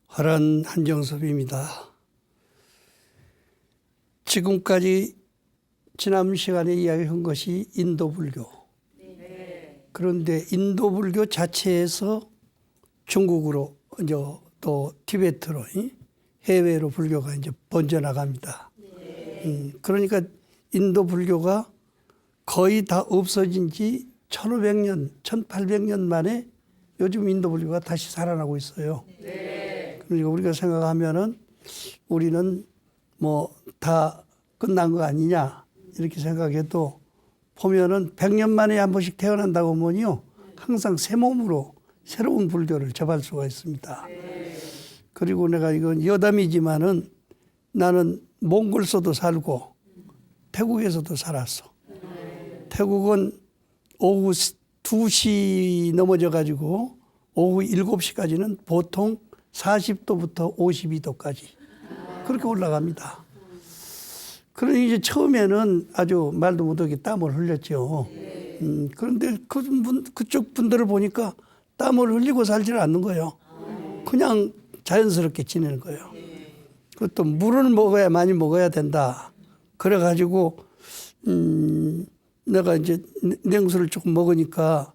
화란 한정섭입니다. 지금까지 지난 시간에 이야기한 것이 인도불교. 그런데 인도불교 자체에서 중국으로 이제 또 티베트로 해외로 불교가 이제 번져나갑니다. 그러니까 인도불교가 거의 다 없어진 지 1500년, 1800년 만에 요즘 인도불교가 다시 살아나고 있어요. 그러니까 우리가 생각하면은 우리는 뭐 다 끝난 거 아니냐 이렇게 생각해도 보면은 100년 만에 한 번씩 태어난다고 하면요 항상 새 몸으로 새로운 불교를 접할 수가 있습니다. 그리고 내가 이건 여담이지만은 나는 몽골서도 살고 태국에서도 살았어. 태국은 오후 2시 넘어져 가지고 오후 7시까지는 보통 40도부터 52도까지 그렇게 올라갑니다. 그러니 이제 처음에는 아주 말도 못하게 땀을 흘렸죠. 그런데 그쪽 분들을 보니까 땀을 흘리고 살지를 않는 거예요. 그냥 자연스럽게 지내는 거예요. 그것도 물을 먹어야 많이 먹어야 된다. 그래가지고 내가 이제 냉수를 조금 먹으니까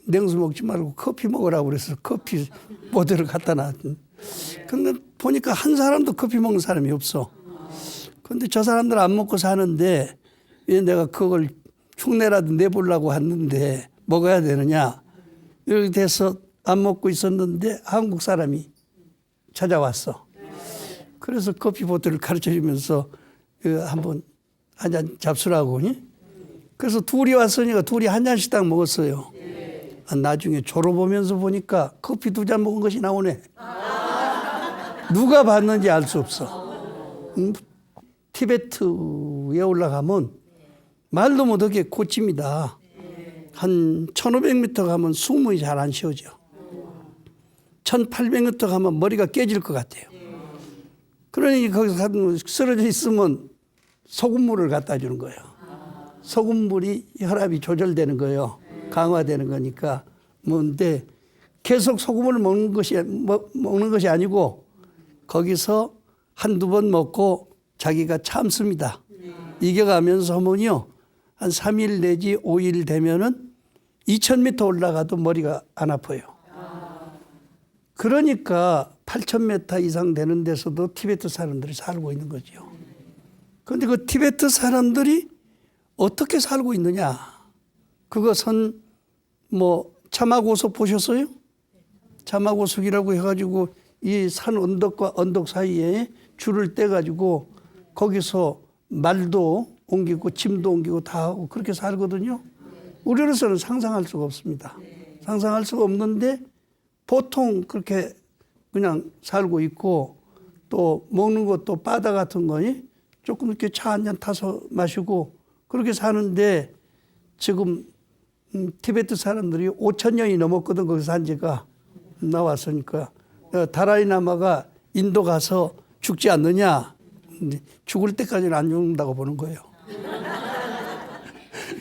냉수 먹지 말고 커피 먹으라고 그래서 커피 모델을 갖다 놨지. 근데 보니까 한 사람도 커피 먹는 사람이 없어. 근데 저 사람들 안 먹고 사는데 왜 내가 그걸 흉내라도 내보려고 했는데 먹어야 되느냐. 이렇게 돼서 안 먹고 있었는데 한국 사람이 찾아왔어. 그래서 커피 보틀을 가르쳐 주면서 한번 한 잔 잡수라고. 그래서 둘이 왔으니까 둘이 한 잔씩 딱 먹었어요. 나중에 졸업보면서 보니까 커피 2잔 먹은 것이 나오네. 누가 봤는지 알 수 없어. 티베트에 올라가면 말도 못하게 고칩니다. 한 1500m 가면 숨이 잘 안 쉬어져. 1800m 가면 머리가 깨질 것 같아요. 그러니 거기서 쓰러져 있으면 소금물을 갖다 주는 거예요. 소금물이 혈압이 조절되는 거예요. 강화되는 거니까. 뭔데 계속 소금을 먹는 것이 아니고 거기서 한두 번 먹고 자기가 참습니다. 이겨가면서 하면요. 한 3일 내지 5일 되면은 2000m 올라가도 머리가 안 아파요. 그러니까 8000m 이상 되는 데서도 티베트 사람들이 살고 있는 거죠. 그런데 그 티베트 사람들이 어떻게 살고 있느냐. 그것은 뭐 차마고속 보셨어요? 차마고속이라고 해가지고 이 산 언덕과 언덕 사이에 줄을 떼가지고 거기서 말도 옮기고 짐도 옮기고 다 하고 그렇게 살거든요. 우리로서는 상상할 수가 없습니다. 상상할 수가 없는데 보통 그렇게 그냥 살고 있고 또 먹는 것도 바다 같은 거니 조금 이렇게 차 한 잔 타서 마시고 그렇게 사는데 지금 티베트 사람들이 5000년이 넘었거든. 거기서 산 지가 나왔으니까 달라이라마가 인도 가서 죽지 않느냐. 죽을 때까지는 안 죽는다고 보는 거예요.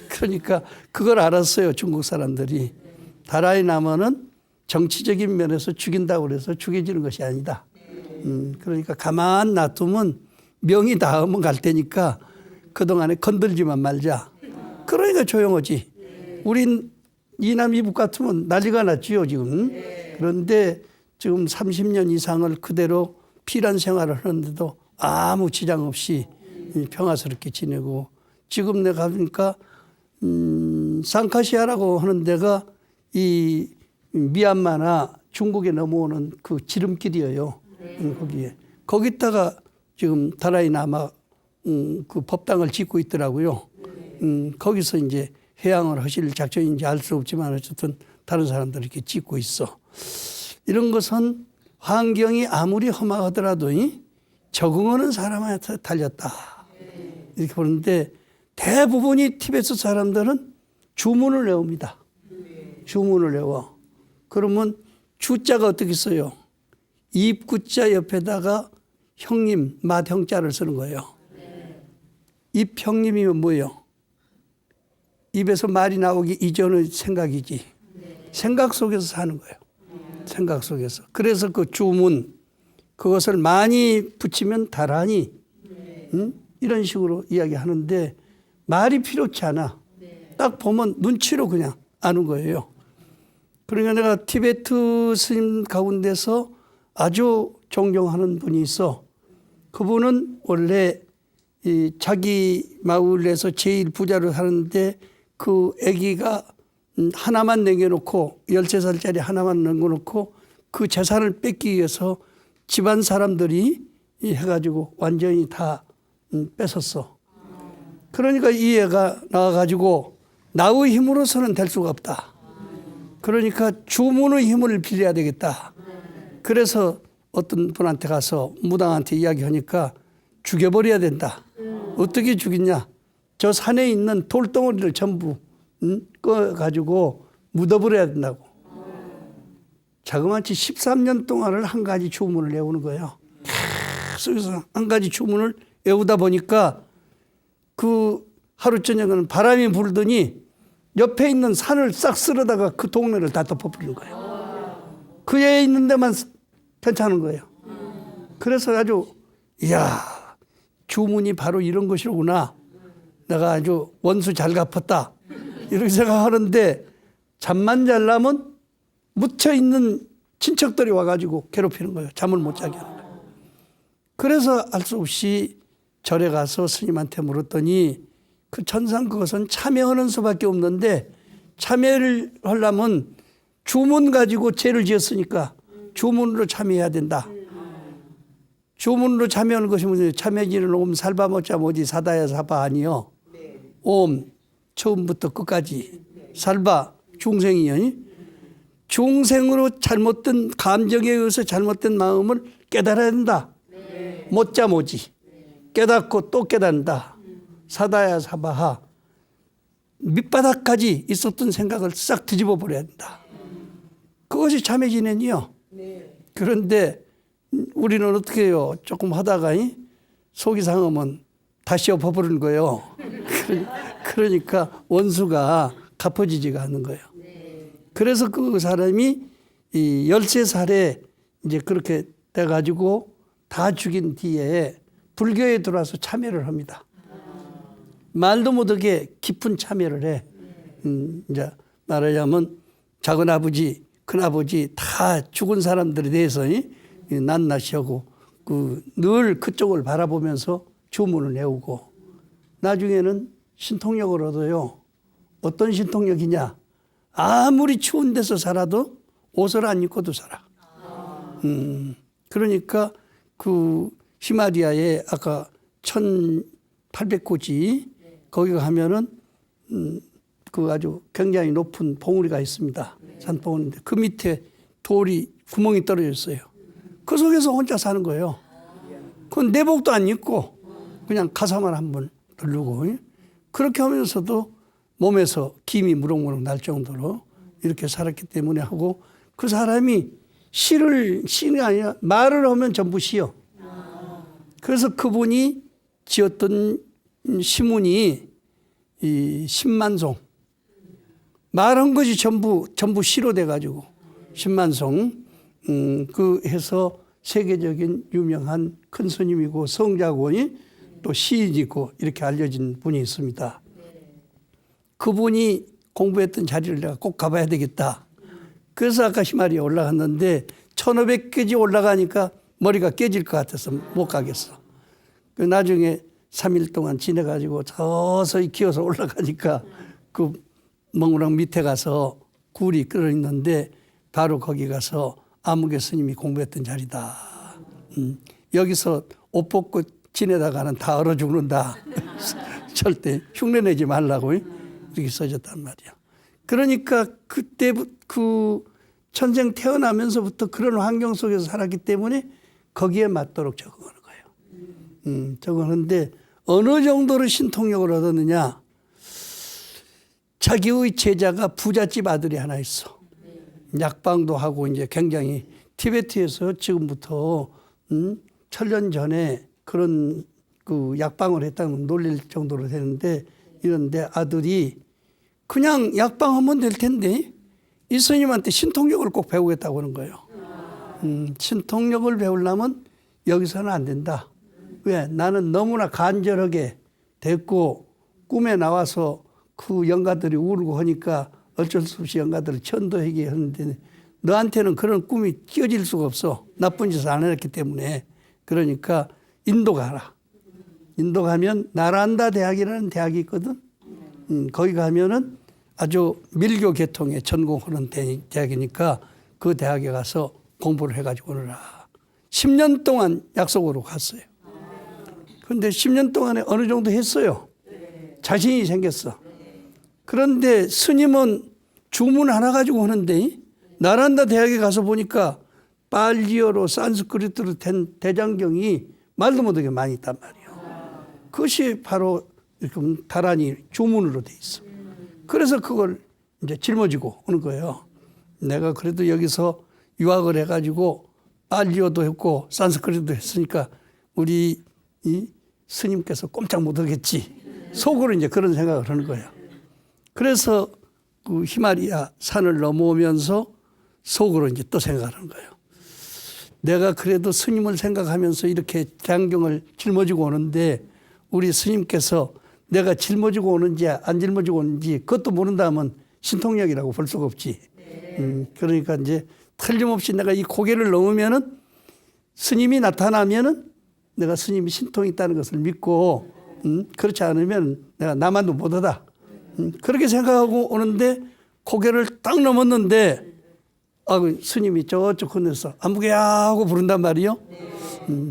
그러니까 그걸 알았어요. 중국 사람들이. 달라이라마는 정치적인 면에서 죽인다고 그래서 죽여지는 것이 아니다. 그러니까 가만 놔두면 명이 닿으면 갈 테니까 그동안에 건들지만 말자. 그러니까 조용하지. 우린 이남 이북 같으면 난리가 났지요 지금. 그런데 지금 30년 이상을 그대로 피란 생활을 하는데도 아무 지장 없이 평화스럽게 지내고 지금 내가 가니까 상카시아라고 하는 데가 이 미얀마나 중국에 넘어오는 그 지름길이에요. 거기다가 지금 달라이라마 그 법당을 짓고 있더라고요. 거기서 이제 해양을 하실 작전인지 알 수 없지만 어쨌든 다른 사람들이 이렇게 짓고 있어. 이런 것은 환경이 아무리 험하더라도 적응하는 사람한테 달렸다. 이렇게 보는데 대부분이 티베트 사람들은 주문을 외웁니다. 주문을 외워. 그러면 주자가 어떻게 써요? 입구자 옆에다가 형님, 맏형자를 쓰는 거예요. 입형님이면 뭐예요? 입에서 말이 나오기 이전의 생각이지. 생각 속에서 사는 거예요. 생각 속에서. 그래서 그 주문 그것을 많이 붙이면 다라니 이런 식으로 이야기하는데 말이 필요치 않아. 딱 보면 눈치로 그냥 아는 거예요. 그러니까 내가 티베트 스님 가운데서 아주 존경하는 분이 있어. 그분은 원래 이 자기 마을에서 제일 부자로 사는데 그 아기가 하나만 남겨놓고 13살짜리 하나만 남겨놓고 그 재산을 뺏기 위해서 집안 사람들이 해가지고 완전히 다 뺏었어. 그러니까 이 애가 나와가지고 나의 힘으로서는 될 수가 없다. 그러니까 주문의 힘을 빌려야 되겠다. 그래서 어떤 분한테 가서 무당한테 이야기하니까 죽여버려야 된다. 어떻게 죽이냐? 저 산에 있는 돌덩어리를 전부 꺼가지고 묻어버려야 된다고. 자그마치 13년 동안을 한 가지 주문을 외우는 거예요. 계속해서 한 가지 주문을 외우다 보니까 그 하루 저녁에는 바람이 불더니 옆에 있는 산을 싹 쓸어다가 그 동네를 다 덮어버리는 거예요. 그 애 있는 데만 괜찮은 거예요. 그래서 아주 이야 주문이 바로 이런 것이로구나. 내가 아주 원수 잘 갚았다. 이렇게 생각하는데 잠만 잘라면 묻혀있는 친척들이 와가지고 괴롭히는 거예요. 잠을 못 자게 하는 거예요. 그래서 알 수 없이 절에 가서 스님한테 물었더니 그 천상 그것은 참여하는 수밖에 없는데 참여를 하려면 주문 가지고 죄를 지었으니까 주문으로 참여해야 된다. 주문으로 참여하는 것이 뭐냐? 참여지는 옴 살바 못자 뭐지 사다야 사바 아니요. 옴 처음부터 끝까지 살바 중생이요. 중생으로 잘못된 감정에 의해서 잘못된 마음을 깨달아야 된다. 못자 뭐지 깨닫고 또 깨닫는다. 사다야 사바하 밑바닥까지 있었던 생각을 싹 뒤집어 버려야 된다. 그것이 참회진행이요. 그런데 우리는 어떻게 해요? 조금 하다가 속이 상하면 다시 엎어버리는 거예요. 그러니까 원수가 갚아지지가 않는 거예요. 그래서 그 사람이 이 13살에 이제 그렇게 돼가지고 다 죽인 뒤에 불교에 들어와서 참여를 합니다. 말도 못하게 깊은 참여를 해. 이제 말하자면 작은 아버지, 큰 아버지 다 죽은 사람들에 대해서 낱낱이하고 늘 그쪽을 바라보면서 주문을 외우고 나중에는 신통력을 얻어요. 어떤 신통력이냐? 아무리 추운 데서 살아도 옷을 안 입고도 살아. 그러니까 그 히말라야에 아까 1800고지 거기 가면은 그 아주 굉장히 높은 봉우리가 있습니다. 산봉우리인데 그 밑에 돌이 구멍이 떨어져 있어요. 그 속에서 혼자 사는 거예요. 그건 내복도 안 입고 그냥 가사만 한번 누르고 그렇게 하면서도 몸에서 김이 무럭무럭 날 정도로 이렇게 살았기 때문에 하고 그 사람이 시가 아니라 말을 하면 전부 시요. 그래서 그분이 지었던 시문이 이 10만송 말한 것이 전부 시로 돼가지고 10만송 그 해서 세계적인 유명한 큰 스님이고 성자고 또 시인이고 이렇게 알려진 분이 있습니다. 그분이 공부했던 자리를 내가 꼭 가봐야 되겠다. 그래서 아까 히말라야에 올라갔는데 1500까지 올라가니까 머리가 깨질 것 같아서 못 가겠어. 나중에 3일 동안 지내가지고 서서히 기어서 올라가니까 그 멍우랑 밑에 가서 굴이 끓어 있는데 바로 거기 가서 아무개 스님이 공부했던 자리다. 여기서 옷 벗고 지내다가는 다 얼어 죽는다. 절대 흉내내지 말라고 이렇게 써졌단 말이야. 그러니까 그때 그 천생 태어나면서부터 그런 환경 속에서 살았기 때문에 거기에 맞도록 적응하는 거예요. 적응하는데 어느 정도로 신통력을 얻었느냐. 자기의 제자가 부잣집 아들이 하나 있어. 약방도 하고 이제 굉장히 티베트에서 지금부터 1000년 전에 그런 그 약방을 했다는 놀릴 정도로 되는데 이런데 아들이 그냥 약방하면 될 텐데 이 스님한테 신통력을 꼭 배우겠다고 하는 거예요. 신통력을 배우려면 여기서는 안 된다. 왜? 나는 너무나 간절하게 됐고 꿈에 나와서 그 영가들이 울고 하니까 어쩔 수 없이 영가들을 천도하게 하는데 너한테는 그런 꿈이 끼어질 수가 없어. 나쁜 짓을 안 했기 때문에. 그러니까 인도 가라. 인도 가면 나란다 대학이라는 대학이 있거든. 거기 가면은 아주 밀교 계통에 전공하는 대학이니까 그 대학에 가서 공부를 해가지고 오느라 10년 동안 약속으로 갔어요. 그런데 10년 동안에 어느 정도 했어요. 자신이 생겼어. 그런데 스님은 주문 하나 가지고 하는데 나란다 대학에 가서 보니까 빨리어로 산스크리트로 된 대장경이 말도 못하게 많이 있단 말이에요. 그것이 바로 다란히 주문으로 돼 있어. 그래서 그걸 이제 짊어지고 오는 거예요. 내가 그래도 여기서 유학을 해가지고 빨리어도 했고 산스크리트도 했으니까 우리 이 스님께서 꼼짝 못하겠지. 속으로 이제 그런 생각을 하는 거예요. 그래서 그 히말리아 산을 넘어오면서 속으로 이제 또 생각하는 거예요. 내가 그래도 스님을 생각하면서 이렇게 장경을 짊어지고 오는데 우리 스님께서 내가 짊어지고 오는지 안 짊어지고 오는지 그것도 모른다면 신통력이라고 볼 수가 없지. 그러니까 이제 틀림없이 내가 이 고개를 넘으면은 스님이 나타나면은 내가 스님이 신통이 있다는 것을 믿고 그렇지 않으면 내가 나만도 못하다. 그렇게 생각하고 오는데 고개를 딱 넘었는데 스님이 저쪽 건너서 안부게야 하고 부른단 말이요.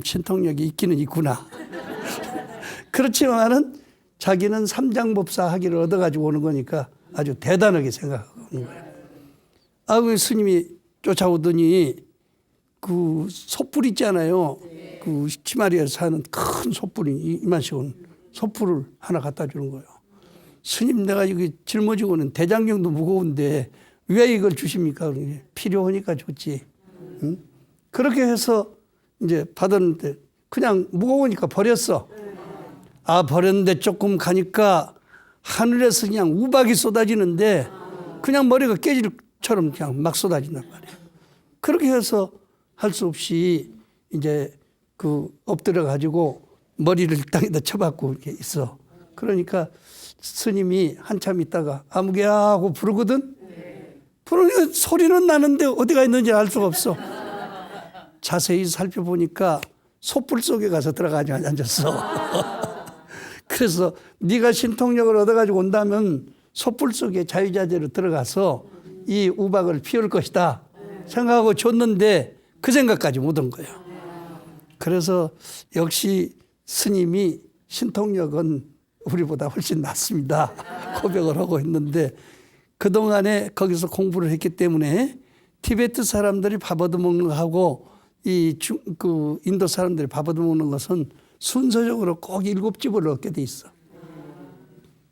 신통력이 있기는 있구나. 그렇지만은 자기는 삼장법사 학위를 얻어가지고 오는 거니까 아주 대단하게 생각하고 오는 거예요. 그 스님이 쫓아오더니 그 솥불 있잖아요. 그 히말라야에 사는 큰 솥불이 이만식은 솥불을 하나 갖다 주는 거예요. 스님 내가 여기 짊어지고는 대장경도 무거운데 왜 이걸 주십니까? 필요하니까 줬지. 그렇게 해서 이제 받았는데 그냥 무거우니까 버렸어. 버렸는데 조금 가니까 하늘에서 그냥 우박이 쏟아지는데 그냥 머리가 깨질 처럼 그냥 막 쏟아진단 말이에요. 그렇게 해서 할 수 없이 이제 그 엎드려 가지고 머리를 땅에다 쳐박고 이렇게 있어. 그러니까 스님이 한참 있다가 아무개야 하고 부르거든. 부르니까 소리는 나는데 어디가 있는지 알 수가 없어. 자세히 살펴보니까 솥불 속에 가서 들어가지고 앉았어. 그래서 네가 신통력을 얻어가지고 온다면 솥불 속에 자유자재로 들어가서 이 우박을 피울 것이다 생각하고 줬는데 그 생각까지 못 온 거예요. 그래서 역시 스님이 신통력은 우리보다 훨씬 낫습니다. 고백을 하고 있는데 그동안에 거기서 공부를 했기 때문에 티베트 사람들이 밥 얻어먹는 거하고 그 인도 사람들이 밥 얻어먹는 것은 순서적으로 꼭 7집을 얻게 돼 있어.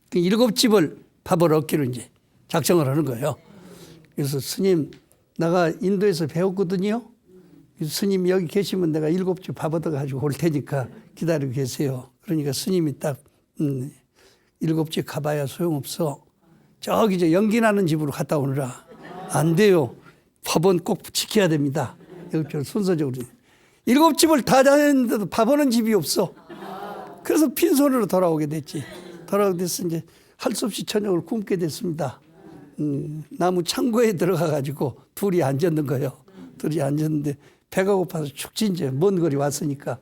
그 7집을 밥을 얻기로 이제 작정을 하는 거예요. 그래서 스님, 내가 인도에서 배웠거든요. 스님이 여기 계시면 내가 7집 밥 얻어가지고 올 테니까 기다리고 계세요. 그러니까 스님이 딱 7집 가봐야 소용없어. 저기 저 연기 나는 집으로 갔다 오느라. 안 돼요. 밥은 꼭 지켜야 됩니다. 여기 순서적으로. 7집을 다 다녔는데도 밥 오는 집이 없어. 그래서 빈손으로 돌아오게 됐지. 돌아오게 돼서 이제 할 수 없이 저녁을 굶게 됐습니다. 나무 창고에 들어가가지고 둘이 앉았는 거예요. 둘이 앉았는데 배가 고파서 축지 이제 먼 거리 왔으니까.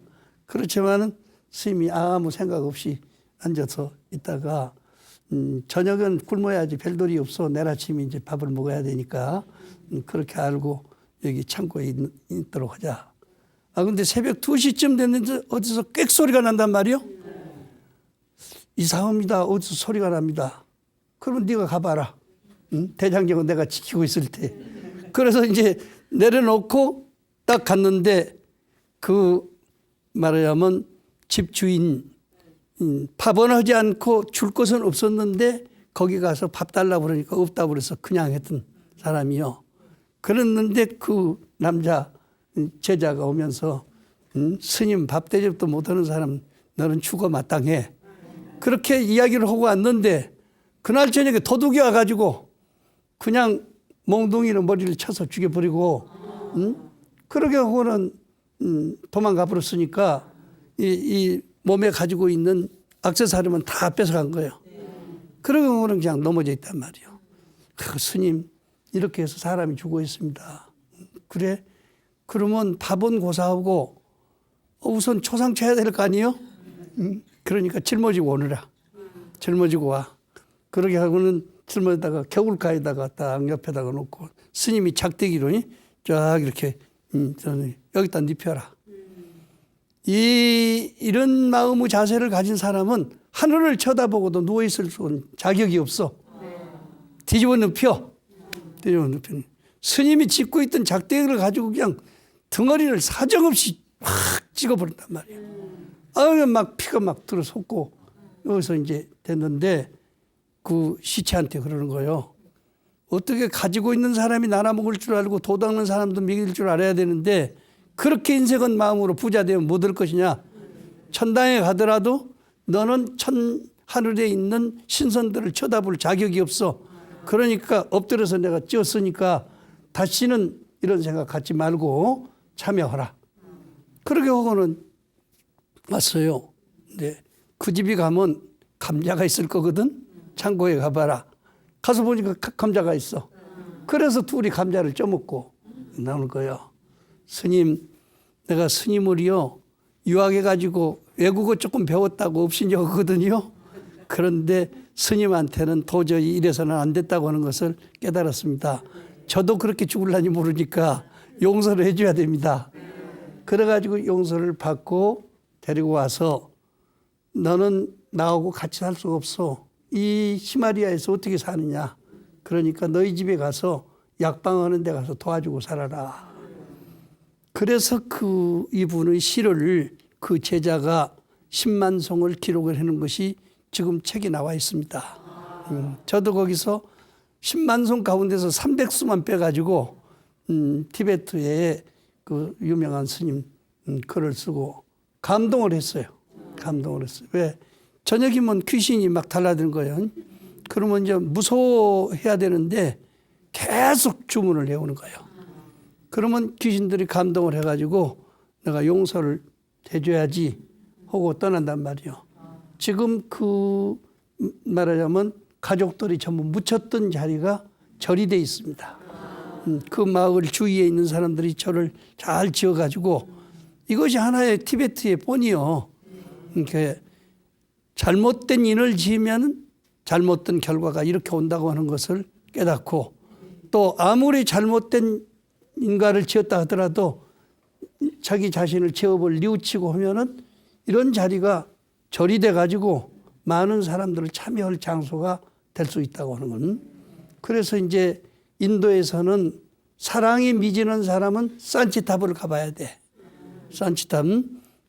그렇지만은 스님이 아무 생각 없이 앉아서 있다가 저녁은 굶어야지 별돌이 없어. 내일 아침에 이제 밥을 먹어야 되니까 그렇게 알고 여기 창고에 있도록 하자. 근데 새벽 2시쯤 됐는데 어디서 꽥 소리가 난단 말이요. 이상합니다. 어디서 소리가 납니다. 그러면 네가 가봐라. 대장경은 내가 지키고 있을 때. 그래서 이제 내려놓고 딱 갔는데 그 말하자면 집주인 밥은 하지 않고 줄 것은 없었는데 거기 가서 밥 달라고 그러니까 없다고 그래서 그냥 했던 사람이요. 그랬는데 그 남자 제자가 오면서 스님 밥 대접도 못하는 사람 너는 죽어 마땅해. 그렇게 이야기를 하고 왔는데 그날 저녁에 도둑이 와가지고 그냥 몽둥이로 머리를 쳐서 죽여버리고, 그러게 하고는 도망가 버렸으니까 이 몸에 가지고 있는 액세서리만 다 뺏어간 거예요. 그러고 하고는 그냥 넘어져 있단 말이에요. 스님, 이렇게 해서 사람이 죽어 있습니다. 그래? 그러면 밥은 고사하고 우선 초상 쳐야 될 거 아니에요? 그러니까 짊어지고 오느라. 짊어지고 와. 그러게 하고는 짊어지다가 겨울가에다가 딱 옆에다가 놓고 스님이 작대기로 쫙 이렇게 여기다 눕혀라. 이런 마음의 자세를 가진 사람은 하늘을 쳐다보고도 누워있을 자격이 없어. 뒤집어 눕혀. 뒤집어 눕혀. 스님이 짚고 있던 작대기를 가지고 그냥 덩어리를 사정없이 확 찍어버린단 말이에요. 막 피가 막 들어솟고 여기서 이제 됐는데 그 시체한테 그러는 거예요. 어떻게 가지고 있는 사람이 나눠 먹을 줄 알고 도 닦는 사람도 먹일 줄 알아야 되는데 그렇게 인색한 마음으로 부자 되면 못 할 것이냐. 천당에 가더라도 너는 하늘에 있는 신선들을 쳐다볼 자격이 없어. 그러니까 엎드려서 내가 찌었으니까 다시는 이런 생각 갖지 말고 참여하라. 그렇게 하고는 왔어요. 근데 그 집에 가면 감자가 있을 거거든. 창고에 가봐라. 가서 보니까 감자가 있어. 그래서 둘이 감자를 쪄먹고 나오는 거예요. 스님, 내가 스님을요 유학해가지고 외국어 조금 배웠다고 없인 적 없거든요. 그런데 스님한테는 도저히 이래서는 안 됐다고 하는 것을 깨달았습니다. 저도 그렇게 죽을라니 모르니까 용서를 해줘야 됩니다. 그래가지고 용서를 받고 데리고 와서 너는 나하고 같이 살 수가 없어. 이 시마리아에서 어떻게 사느냐. 그러니까 너희 집에 가서 약방하는 데 가서 도와주고 살아라. 그래서 이분의 시를 그 제자가 10만 송을 기록을 해놓은 것이 지금 책에 나와 있습니다. 저도 거기서 10만 송 가운데서 300수만 빼가지고 티베트의 그 유명한 스님 글을 쓰고 감동을 했어요. 감동을 했어요. 왜? 저녁이면 귀신이 막 달라드는 거예요. 그러면 이제 무서워해야 되는데 계속 주문을 해오는 거예요. 그러면 귀신들이 감동을 해가지고 내가 용서를 해줘야지 하고 떠난단 말이에요. 지금 말하자면 가족들이 전부 묻혔던 자리가 절이 돼 있습니다. 그 마을 주위에 있는 사람들이 절을 잘 지어가지고 이것이 하나의 티베트의 본이요. 그러니까 잘못된 인을 지으면 잘못된 결과가 이렇게 온다고 하는 것을 깨닫고 또 아무리 잘못된 인가를 지었다 하더라도 자기 자신을 제업을 뉘우치고 하면은 이런 자리가 절이 돼가지고 많은 사람들을 참여할 장소가 될 수 있다고 하는 건. 그래서 이제 인도에서는 사랑이 미지는 사람은 산치탑을 가봐야 돼. 산치탑.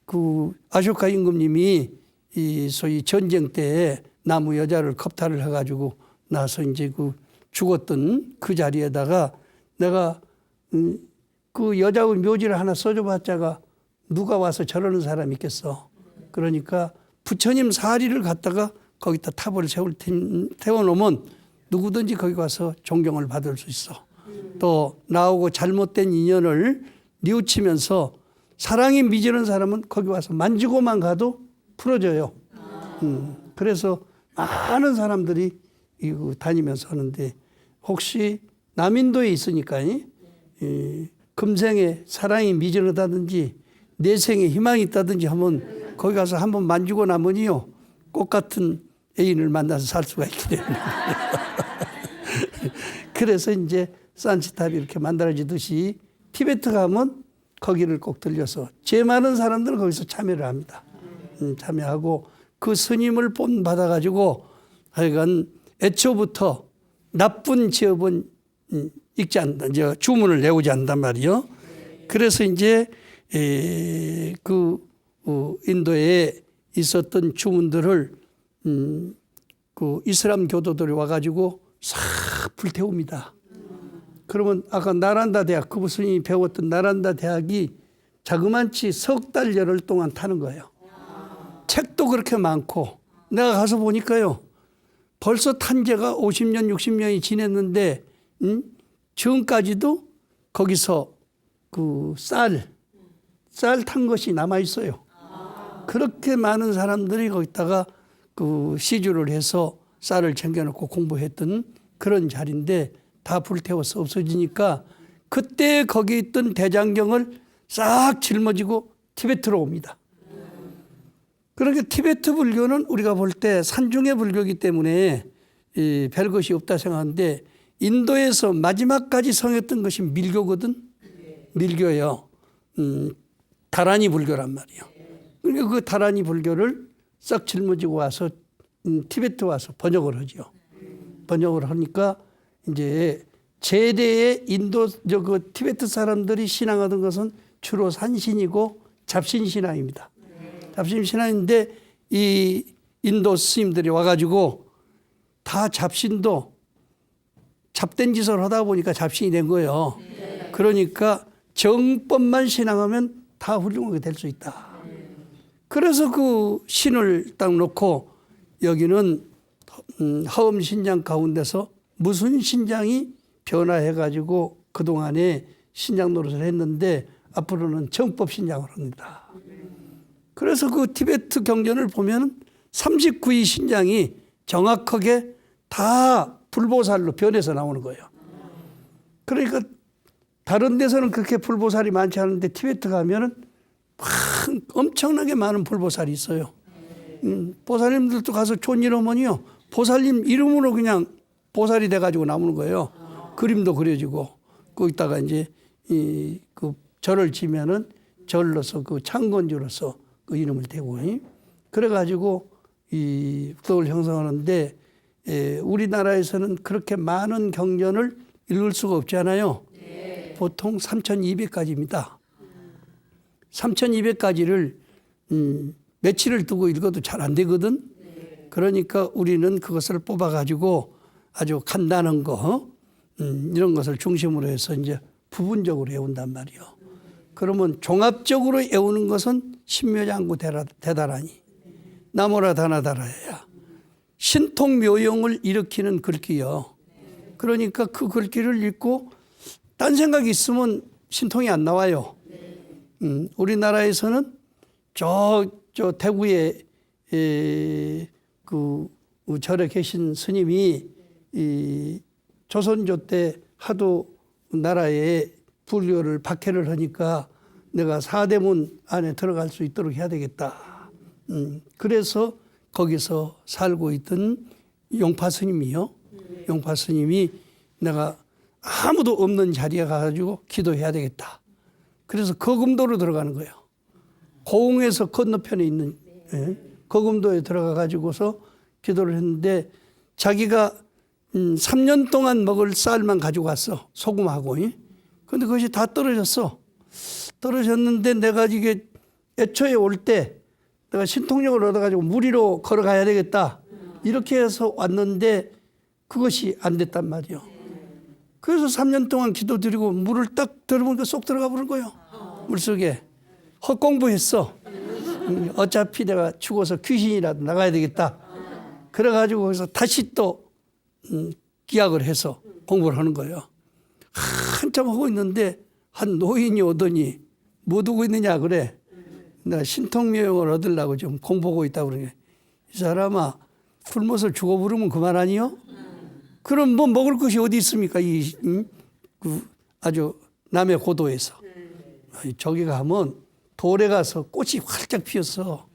그 아쇼카 임금님이 이 소위 전쟁 때 나무 여자를 겁탈을 해가지고 나서 이제 그 죽었던 그 자리에다가 내가 그 여자의 묘지를 하나 써줘봤자가 누가 와서 저러는 사람이 있겠어. 그러니까 부처님 사리를 갖다가 거기다 탑을 태워놓으면 누구든지 거기 가서 존경을 받을 수 있어. 또 나오고 잘못된 인연을 뉘우치면서 사랑이 미지는 사람은 거기 와서 만지고만 가도 풀어져요. 그래서 많은 사람들이 이거 다니면서 하는데 혹시 남인도에 있으니까 금생에 사랑이 미지하다든지 내생에 희망이 있다든지 하면 거기 가서 한번 만지고 나면요 꽃 같은 애인을 만나서 살 수가 있기 때문에 그래서 이제 산치탑이 이렇게 만들어지듯이 티베트 가면 거기를 꼭 들려서 제일 많은 사람들은 거기서 참여를 합니다. 참여하고 그 스님을 본받아가지고 하여간 애초부터 나쁜 지업은 읽지 않는다. 이제 주문을 내오지 않단 말이요. 그래서 이제 인도에 있었던 주문들을 그 이슬람 교도들이 와가지고 싹 불태웁니다. 그러면 아까 나란다 대학, 그 스님이 배웠던 나란다 대학이 자그만치 석 달 열흘 동안 타는 거예요. 책도 그렇게 많고 내가 가서 보니까요. 벌써 탄 지가 50년, 60년이 지났는데 지금까지도 거기서 그 쌀 탄 것이 남아 있어요. 그렇게 많은 사람들이 거기다가 그 시주를 해서 쌀을 챙겨놓고 공부했던 그런 자리인데 다 불태워서 없어지니까 그때 거기 있던 대장경을 싹 짊어지고 티베트로 옵니다. 그러니까 티베트 불교는 우리가 볼 때 산중의 불교이기 때문에 별 것이 없다 생각하는데 인도에서 마지막까지 성했던 것이 밀교거든. 밀교예요. 다라니 불교란 말이에요. 그러니까 그 다라니 불교를 싹 짊어지고 와서 티베트 와서 번역을 하죠. 번역을 하니까 이제 제대의 인도 그 티베트 사람들이 신앙하던 것은 주로 산신이고 잡신 신앙입니다. 잡신 신앙인데 이 인도 스님들이 와가지고 다 잡신도 잡된 짓을 하다 보니까 잡신이 된 거예요. 그러니까 정법만 신앙하면 다 훌륭하게 될 수 있다. 그래서 그 신을 딱 놓고 여기는 하엄 신장 가운데서 무슨 신장이 변화해가지고 그동안에 신장 노릇을 했는데 앞으로는 정법 신장을 합니다. 그래서 그 티베트 경전을 보면 39위 신장이 정확하게 다 불보살로 변해서 나오는 거예요. 그러니까 다른 데서는 그렇게 불보살이 많지 않은데 티베트 가면은 엄청나게 많은 불보살이 있어요. 보살님들도 가서 촌일 어머니요. 보살님 이름으로 그냥 보살이 돼가지고 나오는 거예요. 그림도 그려지고 거기다가 이제 그 절을 지면은 절로서 그 창건주로서 그 이름을 대고 그래가지고 이 덕을 형성하는데 우리나라에서는 그렇게 많은 경전을 읽을 수가 없잖아요. 보통 3,200가지입니다. 3,200가지를 며칠을 두고 읽어도 잘 안 되거든. 그러니까 우리는 그것을 뽑아가지고 아주 간단한 거 이런 것을 중심으로 해서 이제 부분적으로 외운단 말이요. 그러면 종합적으로 외우는 것은 신묘장구 대다라니 나모라 다나다라야 신통묘용을 일으키는 글귀요. 그러니까 그 글귀를 읽고 딴 생각이 있으면 신통이 안 나와요. 우리나라에서는 저 대구에 그 절에 계신 스님이 이 조선조 때 하도 나라에 불교를 박해를 하니까 내가 사대문 안에 들어갈 수 있도록 해야 되겠다. 그래서 거기서 살고 있던 용파 스님이요. 용파 스님이 내가 아무도 없는 자리에 가가지고 기도해야 되겠다. 그래서 거금도로 들어가는 거예요. 고흥에서 건너편에 있는 거금도에 들어가 가지고서 기도를 했는데 자기가 3년 동안 먹을 쌀만 가지고 왔어. 소금하고. 근데 그것이 다 떨어졌어. 떨어졌는데 내가 이게 애초에 올 때 내가 신통력을 얻어가지고 무리로 걸어가야 되겠다. 이렇게 해서 왔는데 그것이 안 됐단 말이에요. 그래서 3년 동안 기도드리고 물을 딱 들어보니까 쏙 들어가 버린 거예요. 물속에. 헛공부했어. 어차피 내가 죽어서 귀신이라도 나가야 되겠다. 그래가지고 거기서 다시 또 기약을 해서 공부를 하는 거예요. 한참 하고 있는데 한 노인이 오더니 뭐 두고 있느냐 그래. 내가 신통묘용을 얻으려고 좀 공부하고 있다고 그러네. 이 사람아 풀못을 죽어 부르면 그만 아니요? 그럼 뭐 먹을 것이 어디 있습니까? 그 아주 남의 고도에서. 저기 가면 돌에 가서 꽃이 활짝 피었어.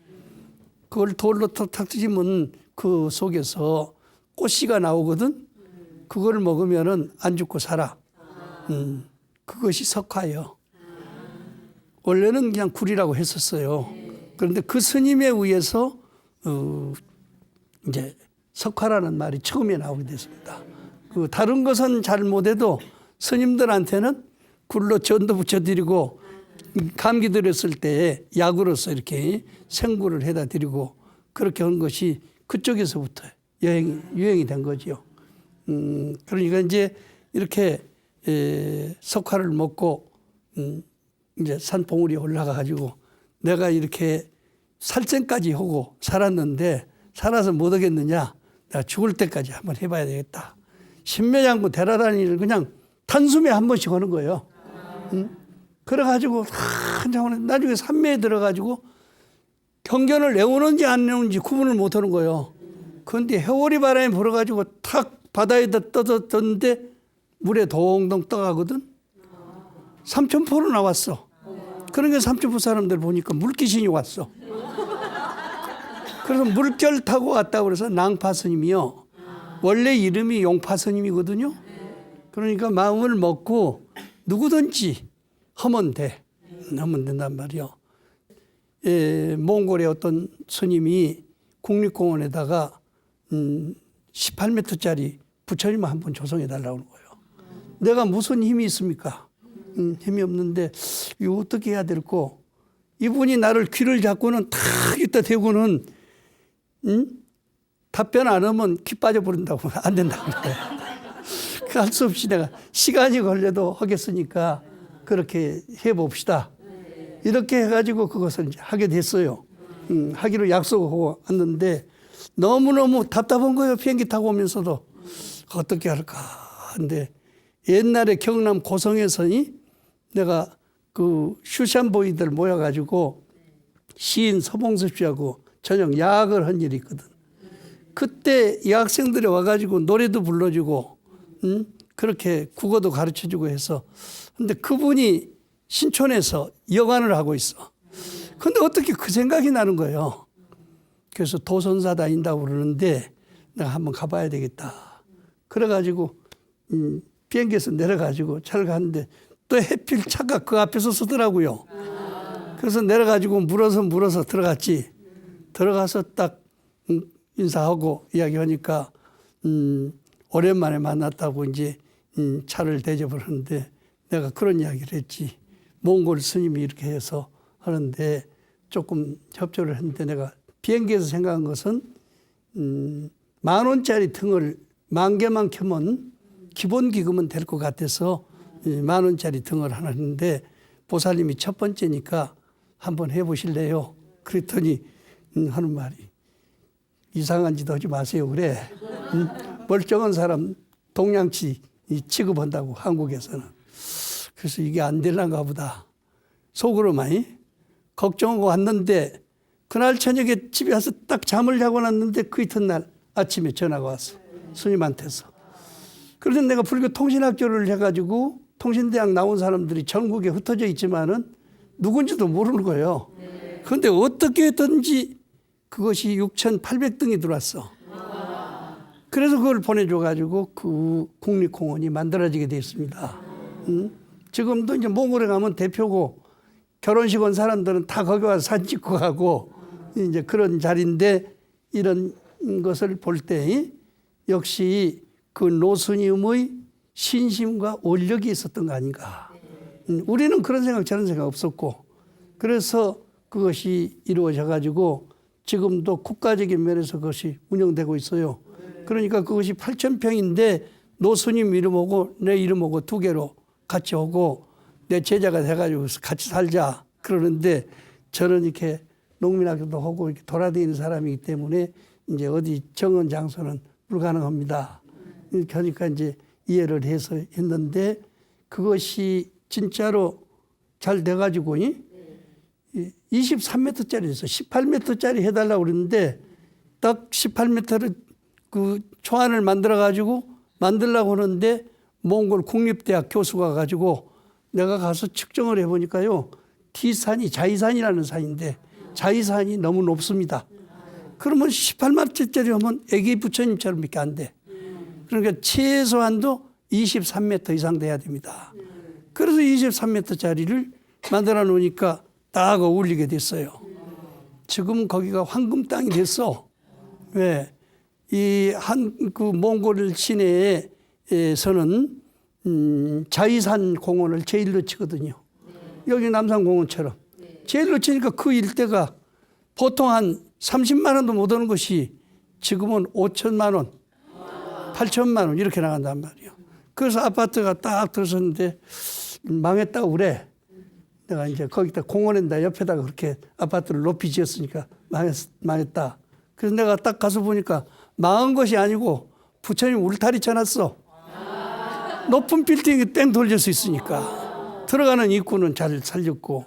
그걸 돌로 탁 찢으면 그 속에서 꽃씨가 나오거든. 그걸 먹으면은 안 죽고 살아. 그것이 석화예요. 원래는 그냥 굴이라고 했었어요. 그런데 그 스님에 의해서 이제 석화라는 말이 처음에 나오게 됐습니다. 그 다른 것은 잘 못해도 스님들한테는 굴로 전도 붙여드리고 감기 들었을 때 약으로서 이렇게 생구를 해다 드리고 그렇게 한 것이 그쪽에서부터 유행이 된 거죠. 그러니까 이제 이렇게 석화를 먹고 이제 산봉우리에 올라가 가지고 내가 이렇게 살생까지 하고 살았는데 살아서 못 하겠느냐. 내가 죽을 때까지 한번 해봐야 되겠다. 신묘장구 대라다니를 그냥 단숨에 한 번씩 하는 거예요. 그래가지고 한참 나중에 산매에 들어가지고 경전을 외우는지 안 외우는지 구분을 못하는 거예요. 그런데 해오리 바람이 불어가지고 탁 바다에다 떠졌는데 물에 동동 떠가거든. 삼천포로 나왔어. 그러니까 삼천포 사람들 보니까 물귀신이 왔어. 그래서 물결 타고 왔다고 그래서 낭파스님이요. 원래 이름이 용파스님이거든요. 그러니까 마음을 먹고 누구든지 하면 돼. 하면 된단 말이요. 몽골의 어떤 스님이 국립공원에다가 18m짜리 부처님을 한 번 조성해 달라고 하는 거예요. 내가 무슨 힘이 있습니까? 힘이 없는데 이거 어떻게 해야 될까? 이분이 나를 귀를 잡고는 탁 이따 대고는 답변 안 하면 기 빠져버린다고 안 된다고 그래요. 할 수 없이 내가 시간이 걸려도 하겠으니까 그렇게 해봅시다. 이렇게 해가지고 그것을 이제 하게 됐어요. 하기로 약속하고 왔는데 너무너무 답답한 거예요. 비행기 타고 오면서도 어떻게 할까 하는데 옛날에 경남 고성에서 내가 그 슈샨보이들 모여가지고 시인 서봉섭 씨하고 저녁 야학을 한 일이 있거든. 그때 여학생들이 와가지고 노래도 불러주고 그렇게 국어도 가르쳐주고 해서 근데 그분이 신촌에서 여관을 하고 있어. 근데 어떻게 그 생각이 나는 거예요. 그래서 도선사 다닌다고 그러는데 내가 한번 가봐야 되겠다. 그래가지고 비행기에서 내려가지고 차를 갔는데 또 해필 차가 그 앞에서 서더라고요. 그래서 내려가지고 물어서 들어갔지. 들어가서 딱 인사하고 이야기하니까 오랜만에 만났다고 이제 차를 대접을 하는데 내가 그런 이야기를 했지. 몽골 스님이 이렇게 해서 하는데 조금 협조를 했는데 내가 비행기에서 생각한 것은 10,000원짜리 등을 10,000개만 켜면 기본 기금은 될 것 같아서 10,000원짜리 등을 하나 했는데 보살님이 첫 번째니까 한번 해보실래요? 그랬더니 하는 말이 이상한 짓 하지 마세요 그래. 멀쩡한 사람 동양치 취급한다고 한국에서는. 그래서 이게 안 되려는가 보다. 속으로 많이 걱정하고 왔는데 그날 저녁에 집에 와서 딱 잠을 자고 났는데 그 이튿날 아침에 전화가 왔어. 스님한테서. 그래서 내가 불교 통신학교를 해가지고 통신대학 나온 사람들이 전국에 흩어져 있지만은 누군지도 모르는 거예요. 그런데 어떻게 했든지 그것이 6,800등이 들어왔어. 그래서 그걸 보내줘가지고 그 국립공원이 만들어지게 됐습니다. 지금도 이제 몽골에 가면 대표고 결혼식 온 사람들은 다 거기 와서 사진 찍고 가고 이제 그런 자리인데 이런 것을 볼 때 역시 그 노스님의 신심과 원력이 있었던 거 아닌가. 우리는 그런 생각 저런 생각 없었고 그래서 그것이 이루어져 가지고 지금도 국가적인 면에서 그것이 운영되고 있어요. 그러니까 그것이 8,000평인데 노스님 이름하고 내 이름하고 두 개로 같이 오고 내 제자가 돼가지고 같이 살자 그러는데 저는 이렇게 농민학교도 하고 이렇게 돌아다니는 사람이기 때문에 이제 어디 정원 장소는 불가능합니다. 그러니까 이제 이해를 해서 했는데 그것이 진짜로 잘 돼가지고 23m짜리 됐어. 18m짜리 해달라고 그랬는데 딱 18m를 그 초안을 만들어가지고 만들려고 하는데 몽골 국립대학 교수가 가지고 내가 가서 측정을 해보니까요. T산이 자이산이라는 산인데 자이산이 너무 높습니다. 그러면 18m짜리 하면 애기 부처님처럼밖에 안 돼. 그러니까 최소한도 23m 이상 돼야 됩니다. 그래서 23m짜리를 만들어 놓으니까 딱 어울리게 됐어요. 지금 거기가 황금 땅이 됐어. 왜? 그 몽골 시내에서는 자이산 공원을 제일로 치거든요. 여기 남산공원처럼. 제일로 치니까 그 일대가 보통 한 30만 원도 못 오는 것이 지금은 5천만 원, 8천만 원 이렇게 나간단 말이에요. 그래서 아파트가 딱 들어섰는데 망했다고 그래. 내가 이제 거기다 공원에다 옆에다가 그렇게 아파트를 높이 지었으니까 망했다. 그래서 내가 딱 가서 보니까 망한 것이 아니고 부처님 울타리 쳐놨어. 높은 빌딩이 땡 돌릴 수 있으니까 들어가는 입구는 잘 살렸고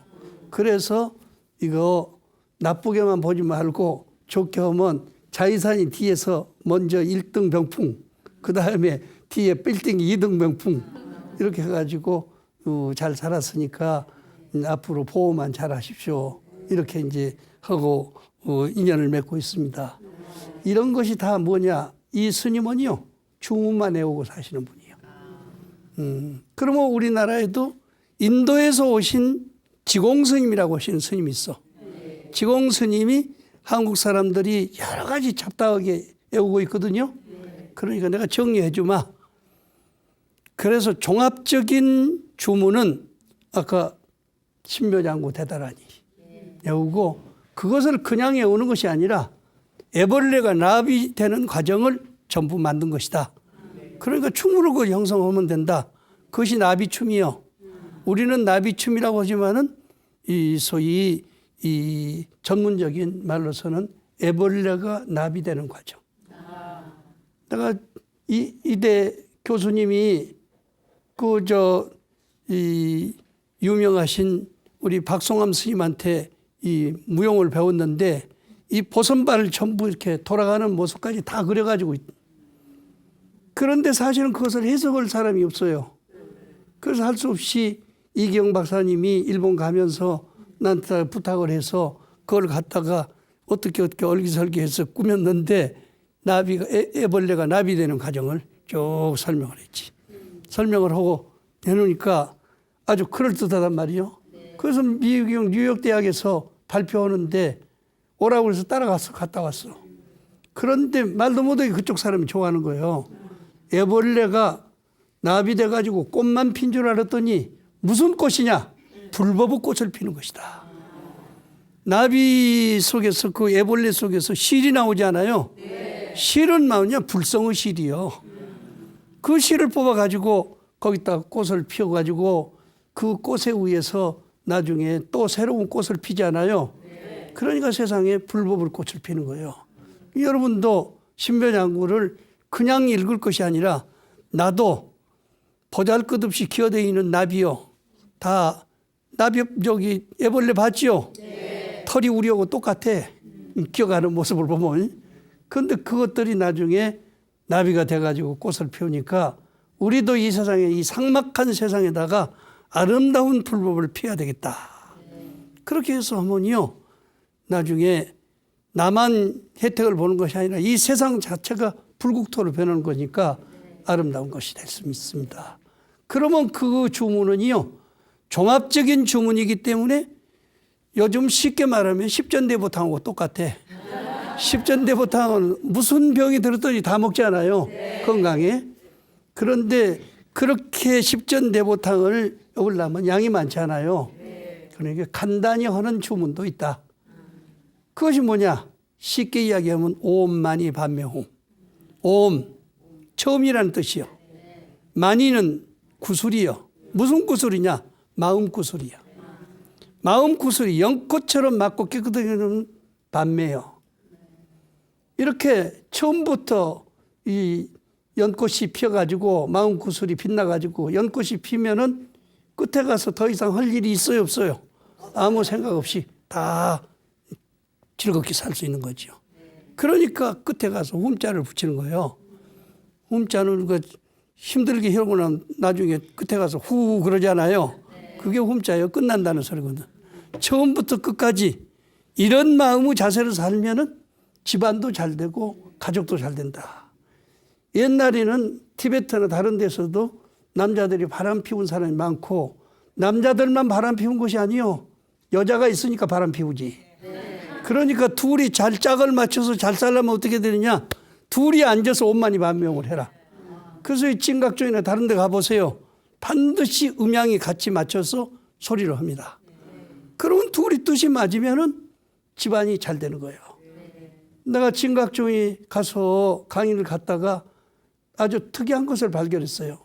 그래서 이거 나쁘게만 보지 말고 좋게 하면 자이산이 뒤에서 먼저 1등 병풍 그 다음에 뒤에 빌딩 2등 병풍 이렇게 해가지고 잘 살았으니까 앞으로 보호만 잘 하십시오 이렇게 이제 하고 인연을 맺고 있습니다. 이런 것이 다 뭐냐 이 스님은요 주문만 외우고 사시는 분이에요. 그러면 우리나라에도 인도에서 오신 지공스님이라고 하시는 스님이 있어. 지공스님이 한국 사람들이 여러 가지 잡다하게 외우고 있거든요. 그러니까 내가 정리해 주마. 그래서 종합적인 주문은 아까 신묘장구 대다라니 외우고 그것을 그냥 외우는 것이 아니라 애벌레가 나비 되는 과정을 전부 만든 것이다. 그러니까 춤으로 그걸 형성하면 된다. 그것이 나비춤이요. 우리는 나비춤이라고 하지만은 이 소위 이 전문적인 말로서는 애벌레가 나비 되는 과정. 내가 이대 교수님이 이 유명하신 우리 박송암 스님한테 이 무용을 배웠는데 이 보선발을 전부 이렇게 돌아가는 모습까지 다 그려가지고 그런데 사실은 그것을 해석할 사람이 없어요. 그래서 할 수 없이 이기영 박사님이 일본 가면서 나한테 부탁을 해서 그걸 갖다가 어떻게 얼기설기해서 꾸몄는데 나비가 애벌레가 나비 되는 과정을 쭉 설명을 했지. 설명을 하고 내놓으니까 아주 그럴듯하단 말이요. 그래서 미국 뉴욕 대학에서 발표하는데 오라고 해서 따라가서 갔다 왔어. 그런데 말도 못하게 그쪽 사람이 좋아하는 거예요. 애벌레가 나비 돼가지고 꽃만 핀 줄 알았더니 무슨 꽃이냐? 불법의 꽃을 피는 것이다. 나비 속에서 그 애벌레 속에서 실이 나오지 않아요? 실은 뭐냐? 불성의 실이요. 그 실을 뽑아가지고 거기다 꽃을 피워가지고 그 꽃에 의해서 나중에 또 새로운 꽃을 피잖아요. 그러니까 세상에 불법의 꽃을 피는 거예요. 여러분도 신묘장구를 그냥 읽을 것이 아니라 나도 보잘것없이 기어다니는 있는 나비요. 다 나비 저기 애벌레 봤죠? 털이 우리하고 똑같아. 기어가는 모습을 보면. 그런데 그것들이 나중에 나비가 돼가지고 꽃을 피우니까 우리도 이 세상에 이 삭막한 세상에다가 아름다운 불법을 피워야 되겠다. 그렇게 해서 하면요. 나중에 나만 혜택을 보는 것이 아니라 이 세상 자체가 불국토로 변하는 거니까 아름다운 것이 될 수 있습니다. 그러면 그 주문은요. 종합적인 주문이기 때문에 요즘 쉽게 말하면 십전대보탕하고 똑같아. 십전대보탕은 무슨 병이 들었더니 다 먹잖아요. 건강에. 그런데 그렇게 십전대보탕을 먹으려면 양이 많잖아요. 그러니까 간단히 하는 주문도 있다. 그것이 뭐냐? 쉽게 이야기하면 오음만이 반매홍. 오음, 처음이라는 뜻이요. 만이는 구슬이요. 무슨 구슬이냐? 마음 구슬이요. 마음 구슬이 연꽃처럼 맑고 깨끗하게는 반매요. 이렇게 처음부터 이 연꽃이 피어가지고 마음 구슬이 빛나가지고 연꽃이 피면은 끝에 가서 더 이상 할 일이 있어요, 없어요? 아무 생각 없이 다 즐겁게 살 수 있는 거죠. 그러니까 끝에 가서 hum자를 붙이는 거예요. hum자는 그 힘들게 해오고 나면 나중에 끝에 가서 후 그러잖아요. 그게 hum자예요. 끝난다는 소리거든. 처음부터 끝까지 이런 마음의 자세로 살면은 집안도 잘 되고 가족도 잘 된다. 옛날에는 티베트나 다른 데서도 남자들이 바람 피운 사람이 많고 남자들만 바람 피운 것이 아니요. 여자가 있으니까 바람 피우지. 그러니까 둘이 잘 짝을 맞춰서 잘 살려면 어떻게 되느냐. 둘이 앉아서 온만이 반명을 해라. 그래서 이 찐각종이나 다른 데 가보세요. 반드시 음양이 같이 맞춰서 소리를 합니다. 그러면 둘이 뜻이 맞으면은 집안이 잘 되는 거예요. 내가 찐각종이 가서 강의를 갔다가 아주 특이한 것을 발견했어요.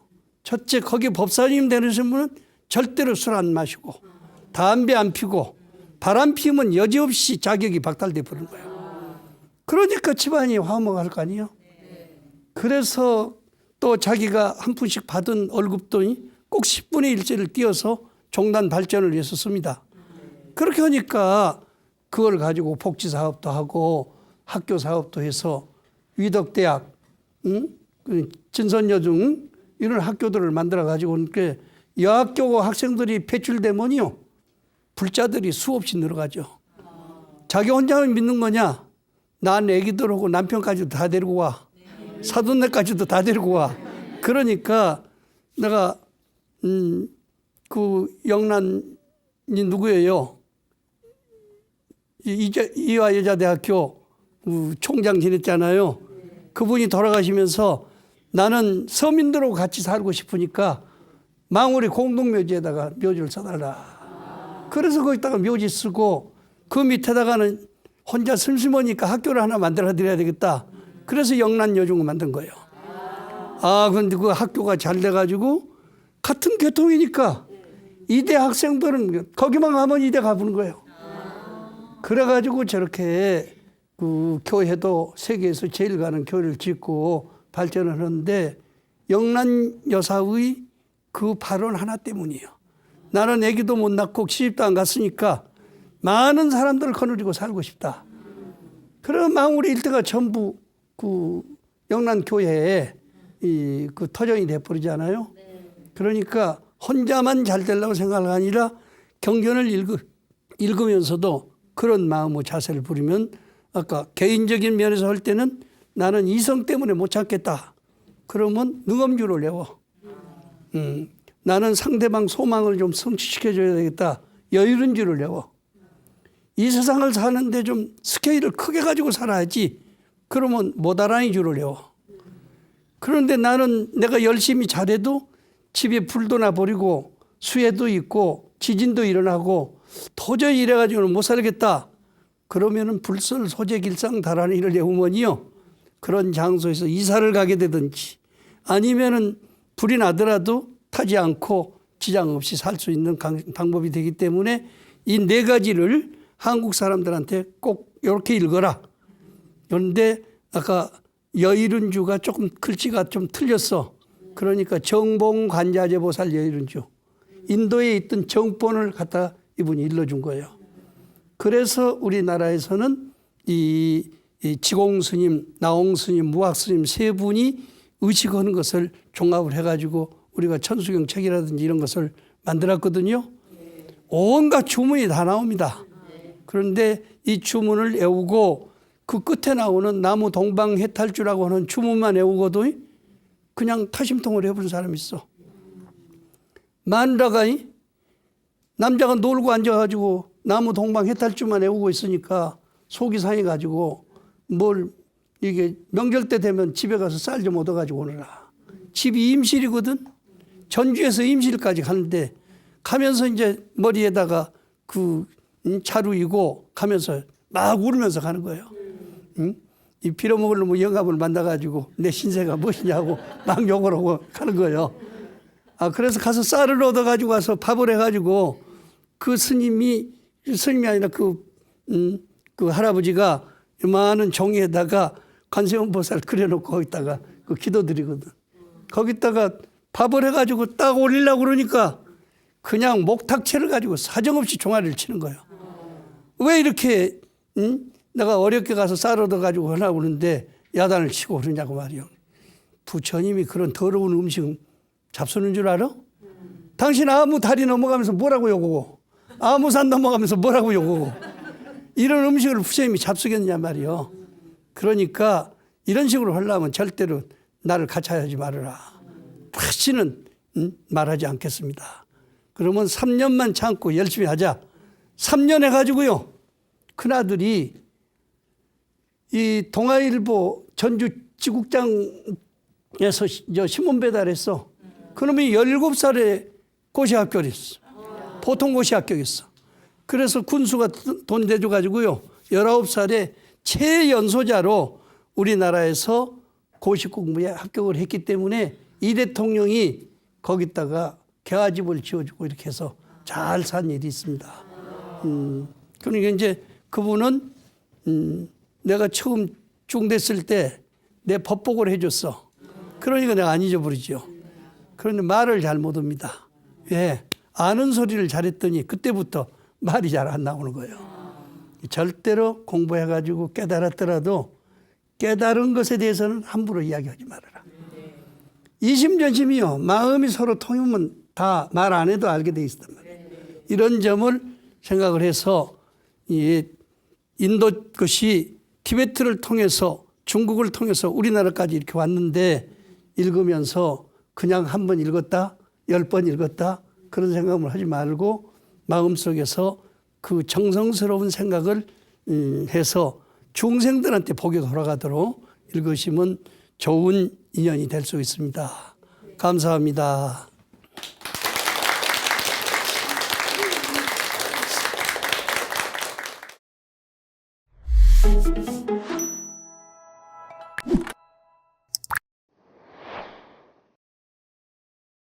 첫째, 거기 법사님 되시는 분은 절대로 술 안 마시고 담배 안 피고 바람 피우면 여지없이 자격이 박탈돼 버리는 거예요. 그러니까 집안이 화목할 거 아니에요. 그래서 또 자기가 한 푼씩 받은 월급도 꼭 10분의 1째를 띄어서 종단 발전을 위해서 씁니다. 그렇게 하니까 그걸 가지고 복지 사업도 하고 학교 사업도 해서 위덕대학, 진선여중 이런 학교들을 만들어 가지고 여학교 학생들이 배출되면요 불자들이 수없이 늘어가죠. 자기 혼자만 믿는 거냐? 난 애기들하고 남편까지도 다 데리고 와. 사돈네까지도 다 데리고 와. 그러니까 내가 그 영란이 누구예요? 이화여자대학교 총장 지냈잖아요. 그분이 돌아가시면서 나는 서민들하고 같이 살고 싶으니까 망우리 공동묘지에다가 묘지를 써달라. 그래서 거기다가 묘지 쓰고 그 밑에다가는 혼자 심심하니까 학교를 하나 만들어 드려야 되겠다. 그래서 영란여중을 만든 거예요. 그런데 그 학교가 잘 돼가지고 같은 교통이니까 이대 학생들은 거기만 가면 이대 가보는 거예요. 그래가지고 저렇게 그 교회도 세계에서 제일 가는 교회를 짓고 발전을 하는데 영란여사의 그 발언 하나 때문이에요. 나는 애기도 못 낳고 시집도 안 갔으니까 많은 사람들을 거느리고 살고 싶다. 그런 망우리 일대가 전부 그 영란교회에 그 터전이 돼버리잖아요. 그러니까 혼자만 잘 되려고 생각이 아니라 경전을 읽으면서도 그런 마음의 자세를 부리면 아까 개인적인 면에서 할 때는 나는 이성 때문에 못 참겠다. 그러면 능엄주를 내워. 나는 상대방 소망을 좀 성취시켜줘야 되겠다. 여유른주를 내워. 이 세상을 사는데 좀 스케일을 크게 가지고 살아야지. 그러면 모다라니주를 내워. 그런데 나는 내가 열심히 잘해도 집에 불도 나버리고 수해도 있고 지진도 일어나고 도저히 이래가지고는 못 살겠다. 그러면은 불설 소재길상 다라는 일을 내우면요. 그런 장소에서 이사를 가게 되든지 아니면은 불이 나더라도 타지 않고 지장 없이 살 수 있는 방법이 되기 때문에 이 네 가지를 한국 사람들한테 꼭 이렇게 읽어라. 그런데 아까 여일은주가 조금 글씨가 좀 틀렸어. 그러니까 정봉관자재 보살 여일은주. 인도에 있던 정본을 갖다 이분이 일러준 거예요. 그래서 우리나라에서는 이 지공스님, 나홍스님, 무학스님 세 분이 의식하는 것을 종합을 해가지고 우리가 천수경 책이라든지 이런 것을 만들었거든요. 온갖 주문이 다 나옵니다. 그런데 이 주문을 외우고 그 끝에 나오는 나무 동방해탈주라고 하는 주문만 외우고도 그냥 타심통을 해본 사람이 있어. 마누라가 남자가 놀고 앉아가지고 나무 동방해탈주만 외우고 있으니까 속이 상해가지고 뭘 이게 명절 때 되면 집에 가서 쌀 좀 얻어가지고 오느라. 집이 임실이거든. 전주에서 임실까지 가는데 가면서 이제 머리에다가 그 자루이고 가면서 막 울면서 가는 거예요. 이 빌어먹으려면 영감을 만나가지고 내 신세가 무엇이냐고 막 욕을 하고 가는 거예요. 그래서 가서 쌀을 얻어가지고 와서 밥을 해가지고 그 스님이 아니라 그 할아버지가 많은 종이에다가 관세음보살 그려놓고 거기다가 그 기도드리거든. 거기다가 밥을 해가지고 딱 올리려고 그러니까 그냥 목탁채를 가지고 사정없이 종아리를 치는 거예요. 왜 이렇게 내가 어렵게 가서 쌀 얻어가지고 하려고 그러는데 야단을 치고 그러냐고 말이요. 부처님이 그런 더러운 음식 잡수는 줄 알아? 당신 아무 다리 넘어가면서 뭐라고 욕하고 아무 산 넘어가면서 뭐라고 욕하고 이런 음식을 부처님이 잡수겠냐 말이요. 그러니까 이런 식으로 하려면 절대로 나를 가차하지 말아라. 다시는 말하지 않겠습니다. 그러면 3년만 참고 열심히 하자. 3년 해가지고요. 큰아들이 이 동아일보 전주 지국장에서 신문 배달했어. 그놈이 17살에 고시합격을 했어. 보통 고시합격했어. 그래서 군수가 돈 대줘가지고요. 19살에 최연소자로 우리나라에서 고시 공부에 합격을 했기 때문에 이 대통령이 거기다가 개화집을 지어주고 이렇게 해서 잘 산 일이 있습니다. 그러니까 이제 그분은 내가 처음 중됐을 때 내 법복을 해줬어. 그러니까 내가 안 잊어버리죠. 그런데 말을 잘 못합니다. 왜? 아는 소리를 잘했더니 그때부터 말이 잘 안 나오는 거예요. 절대로 공부해가지고 깨달았더라도 깨달은 것에 대해서는 함부로 이야기하지 말아라. 이심전심이요. 마음이 서로 통하면 다 말 안 해도 알게 돼 있단 말이에요. 이런 점을 생각을 해서 이 인도 것이 티베트를 통해서 중국을 통해서 우리나라까지 이렇게 왔는데 읽으면서 그냥 한 번 읽었다, 10번 읽었다 그런 생각을 하지 말고 마음속에서 그 정성스러운 생각을 해서 중생들한테 복이 돌아가도록 읽으시면 좋은 인연이 될 수 있습니다. 감사합니다.